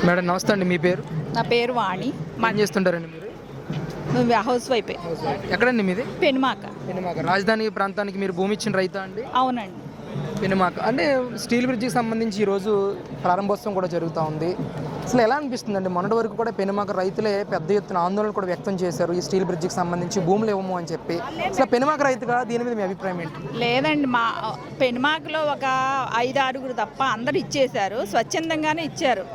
Madam నమస్తే అండి. మీ పేరు? నా పేరు వాణి. ఏం చేస్తుంటారండి మీరు? House wife. ఎక్కడండి మీది? పెనుమాక. రాజధాని ప్రాంతానికి మీరు భూమి ఇచ్చిన రైతా అండి? అవునండి. పెనుమాక అంటే స్టీల్ బ్రిడ్జికి సంబంధించి ఈరోజు ప్రారంభోత్సవం కూడా జరుగుతూ ఉంది. అసలు ఎలా అనిపిస్తుందండి? మొన్నటి వరకు కూడా పెనుమాక రైతులే పెద్ద ఎత్తున ఆందోళన కూడా వ్యక్తం చేశారు, ఈ స్టీల్ బ్రిడ్జికి సంబంధించి భూములు ఇవ్వము అని చెప్పి. అసలు పెనుమాక రైతుగా దీని మీద మీ అభిప్రాయం ఏంటి? లేదండి, మా పెనుమాకలో ఒక 5-6 తప్ప అందరు ఇచ్చేశారు, స్వచ్ఛందంగానే ఇచ్చారు.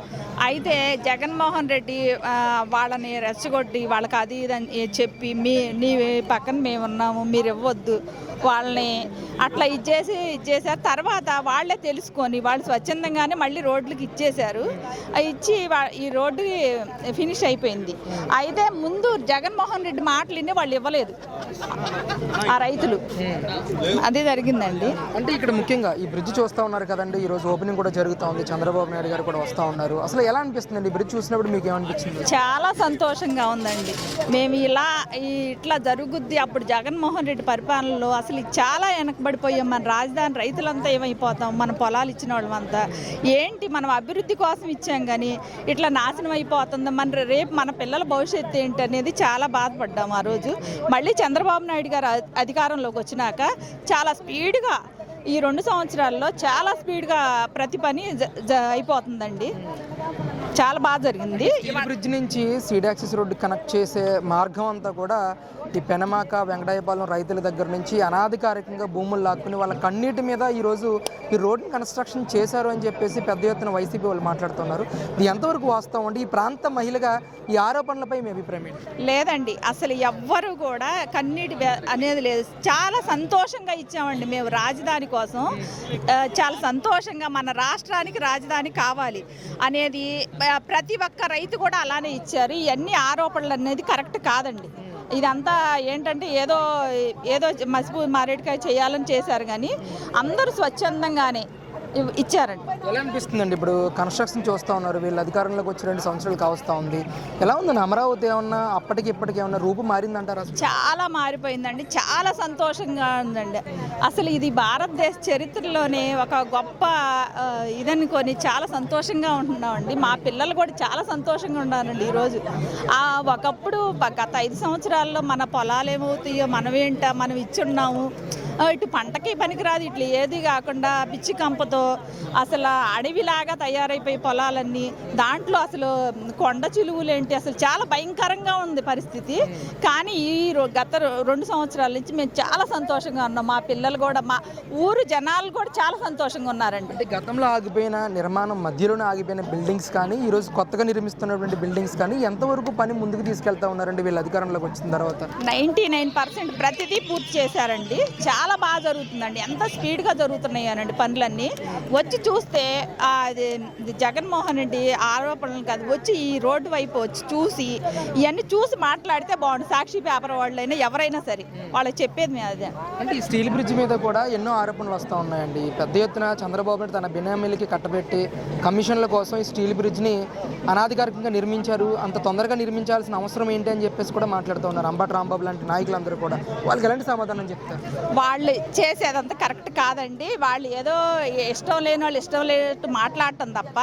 అయితే జగన్మోహన్ రెడ్డి వాళ్ళని రెచ్చగొట్టి వాళ్ళకి అది ఇది చెప్పి నీ పక్కన మేము ఉన్నాము, మీరు ఇవ్వద్దు వాళ్ళని అట్లా ఇచ్చేసారు. తర్వాత వాళ్ళే తెలుసుకొని వాళ్ళు స్వచ్ఛందంగానే మళ్ళీ రోడ్లకి ఇచ్చేశారు. ఇచ్చి ఈ రోడ్డు ఫినిష్ అయిపోయింది. అయితే ముందు జగన్మోహన్ రెడ్డి మాటలు విని వాళ్ళు ఇవ్వలేదు ఆ రైతులు. అదే జరిగిందండి. అంటే ఇక్కడ ముఖ్యంగా ఈ బ్రిడ్జ్ చూస్తూ ఉన్నారు కదండి, ఈరోజు ఓపెనింగ్ కూడా జరుగుతూ ఉంది, చంద్రబాబు నాయుడు గారు కూడా వస్తూ ఉన్నారు. అసలు ఎలా అనిపిస్తుందండి ఈ బ్రిడ్జ్ చూసినప్పుడు? మీకు ఏమనిపించింది? చాలా సంతోషంగా ఉందండి. మేము ఇట్లా జరుగుద్ది. అప్పుడు జగన్మోహన్ రెడ్డి పరిపాలనలో అసలు చాలా వెనకబడిపోయాం. మన రాజధాని రైతులంతా ఏమైపోతాం, మన పొలాలు ఇచ్చిన వాళ్ళంతా ఏంటి, మనం అభివృద్ధి కోసం ఇచ్చాం కానీ ఇట్లా నాశనం అయిపోతుంది, రేపు మన పిల్లల భవిష్యత్తు ఏంటి అనేది చాలా బాధపడ్డాము ఆ రోజు. మళ్ళీ చంద్రబాబు నాయుడు గారు అధికారంలోకి వచ్చినాక చాలా స్పీడ్గా ఈ 2 సంవత్సరాల్లో చాలా స్పీడ్గా ప్రతి పని అయిపోతుందండి. చాలా బాగా జరిగింది. ఈ బ్రిడ్జ్ నుంచి సీడ్ యాక్సెస్ రోడ్డు కనెక్ట్ చేసే మార్గం అంతా కూడా ఈ పెనమాక వెంకటాయపాలెం రైతుల దగ్గర నుంచి అనాధికారికంగా భూములు లాక్కుని వాళ్ళ కన్నీటి మీద ఈరోజు ఈ రోడ్ని కన్స్ట్రక్షన్ చేశారు అని చెప్పేసి పెద్ద ఎత్తున వైసీపీ వాళ్ళు మాట్లాడుతున్నారు. ఇది ఎంతవరకు వాస్తవం అండి? ఈ ప్రాంత మహిళగా ఈ ఆరోపణలపై మీ అభిప్రాయం ఏంటి? లేదండి, అసలు ఎవ్వరు కూడా కన్నీటి అనేది లేదు. చాలా సంతోషంగా ఇచ్చామండి మేము రాజధాని కోసం. చాలా సంతోషంగా మన రాష్ట్రానికి రాజధాని కావాలి అనేది ప్రతి ఒక్క రైతు కూడా అలానే ఇచ్చారు. ఇవన్నీ ఆరోపణలు అనేది కరెక్ట్ కాదండి. ఇదంతా ఏంటంటే ఏదో మసిపూ మారేడుకాయ చేయాలని చేశారు కానీ అందరూ స్వచ్ఛందంగానే ఇచ్చారండి. ఎలా అనిపిస్తుందండి? ఇప్పుడు కన్స్ట్రక్షన్ చూస్తూ ఉన్నారు, వీళ్ళు అధికారంలోకి వచ్చి 2 సంవత్సరాలు కావస్తూ ఉంది. ఎలా ఉందండి అమరావతి? ఏమన్నా అప్పటికి ఇప్పటికి ఏమన్నా రూపు మారిందంటారా? చాలా మారిపోయిందండి. చాలా సంతోషంగా ఉందండి. అసలు ఇది భారతదేశ చరిత్రలోనే ఒక గొప్ప ఇదనుకొని చాలా సంతోషంగా ఉంటున్నామండి. మా పిల్లలు కూడా చాలా సంతోషంగా ఉన్నారండి ఈరోజు. ఒకప్పుడు గత 5 సంవత్సరాల్లో మన పొలాలు ఏమవుతాయో, మనం ఇచ్చున్నాము, ఇటు పంటకి పనికిరాదు, ఇట్లా ఏది కాకుండా పిచ్చి కంపతో అసలు అడవిలాగా తయారైపోయి పొలాలన్నీ, దాంట్లో అసలు కొండ చిలువులేంటి, అసలు చాలా భయంకరంగా ఉంది పరిస్థితి. కానీ గత 2 సంవత్సరాల నుంచి మేము చాలా సంతోషంగా ఉన్నాం. మా పిల్లలు కూడా, మా ఊరు జనాలు కూడా చాలా సంతోషంగా ఉన్నారండి. అంటే గతంలో ఆగిపోయిన నిర్మాణం, మధ్యలోనే ఆగిపోయిన బిల్డింగ్స్ కానీ, ఈరోజు కొత్తగా నిర్మిస్తున్నటువంటి బిల్డింగ్స్ కానీ ఎంతవరకు పని ముందుకు తీసుకెళ్తా ఉన్నారండి వీళ్ళు అధికారంలోకి వచ్చిన తర్వాత? 99% ప్రతిదీ పూర్తి చేశారండి. చాలా బాగా జరుగుతుందండి. ఎంత స్పీడ్గా జరుగుతున్నాయి అనండి పనులన్నీ. వచ్చి చూస్తే జగన్మోహన్ రెడ్డి ఆరోపణలు కాదు, వచ్చి ఈ రోడ్డు వైపు వచ్చి చూసి ఇవన్నీ చూసి మాట్లాడితే బాగుంది. సాక్షి పేపర్ వాళ్ళైనా ఎవరైనా సరే వాళ్ళకి చెప్పేది మేము అదే. అంటే ఈ స్టీల్ బ్రిడ్జ్ మీద కూడా ఎన్నో ఆరోపణలు వస్తూ ఉన్నాయండి. పెద్ద ఎత్తున చంద్రబాబు నాయుడు తన బినామీలకి కట్టబెట్టి కమిషన్ల కోసం ఈ స్టీల్ బ్రిడ్జ్ని అనాధికారికంగా నిర్మించారు, అంత తొందరగా నిర్మించాల్సిన అవసరం ఏంటి అని చెప్పేసి కూడా మాట్లాడుతూ ఉన్నారు. అంబటి రాంబాబు లాంటి నాయకులందరూ కూడా. వాళ్ళకి ఎలాంటి సమాధానం చెప్తారు? వాళ్ళు చేసేదంతా కరెక్ట్ కాదండి. వాళ్ళు ఏదో ఇష్టం లేని వాళ్ళు ఇష్టం లేనట్టు మాట్లాడటం తప్ప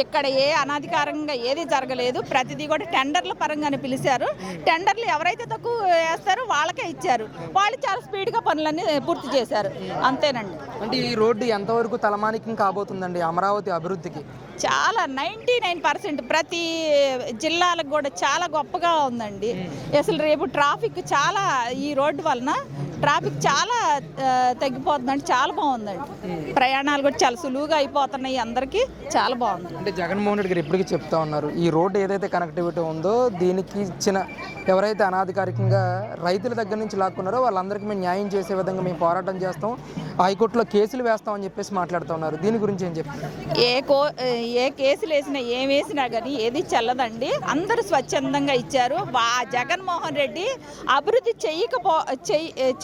ఇక్కడ అనాధికారంగా ఏది జరగలేదు. ప్రతిదీ కూడా టెండర్ల పరంగానే పిలిచారు. టెండర్లు ఎవరైతే తక్కువ వేస్తారో వాళ్ళకే ఇచ్చారు. వాళ్ళు చాలా స్పీడ్గా పనులన్నీ పూర్తి చేశారు, అంతేనండి. అంటే ఈ రోడ్డు ఎంతవరకు తలమానికం కాబోతుందండి అమరావతి అభివృద్ధికి? చాలా 99% ప్రతి జిల్లాలకు కూడా చాలా గొప్పగా ఉందండి. అసలు రేపు ట్రాఫిక్ చాలా, ఈ రోడ్డు వలన ట్రాఫిక్ చాలా తగ్గిపోతుందండి. చాలా బాగుందండి. ప్రయాణాలు కూడా చాలా సులువుగా అయిపోతున్నాయి అందరికీ. చాలా బాగుంది. అంటే జగన్మోహన్ రెడ్డి గారు ఇప్పటికీ చెప్తా ఉన్నారు, ఈ రోడ్డు ఏదైతే కనెక్టివిటీ ఉందో దీనికి ఇచ్చిన ఎవరైతే అనాధికారికంగా రైతుల దగ్గర నుంచి లాక్కున్నారో వాళ్ళందరికీ మేము న్యాయం చేసే విధంగా మేము పోరాటం చేస్తాం, హైకోర్టులో కేసులు వేస్తామని చెప్పేసి మాట్లాడుతూ ఉన్నారు. దీని గురించి ఏం చెప్తారు? ఏ కేసులు వేసినా ఏం వేసినా కానీ ఏది చెల్లదండి. అందరూ స్వచ్ఛందంగా ఇచ్చారు. జగన్మోహన్ రెడ్డి అభివృద్ధి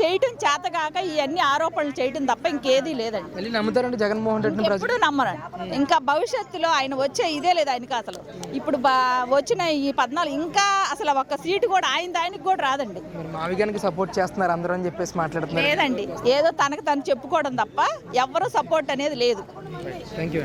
చేయటం చేతగాక ఇవన్నీ ఆరోపణలు చేయటం తప్ప ఇంకేదీ లేదండి. నమ్ముతారండి జగన్మోహన్ రెడ్డి? ఎప్పుడు నమ్మరండి. ఇంకా భవిష్యత్తులో ఆయన వచ్చే ఇదే లేదు ఆయనకి. అసలు ఇప్పుడు వచ్చిన ఈ 14 ఇంకా అసలు ఒక్క సీటు కూడా ఆయనకి కూడా రాదండి. మావిగానికి సపోర్ట్ చేస్తున్నారు అందరూ అని చెప్పేసి మాట్లాడుతున్నారు. లేదండి, ఏదో తనకు తను చెప్పుకోవడం తప్ప ఎవరు సపోర్ట్ అనేది లేదు. Thank you.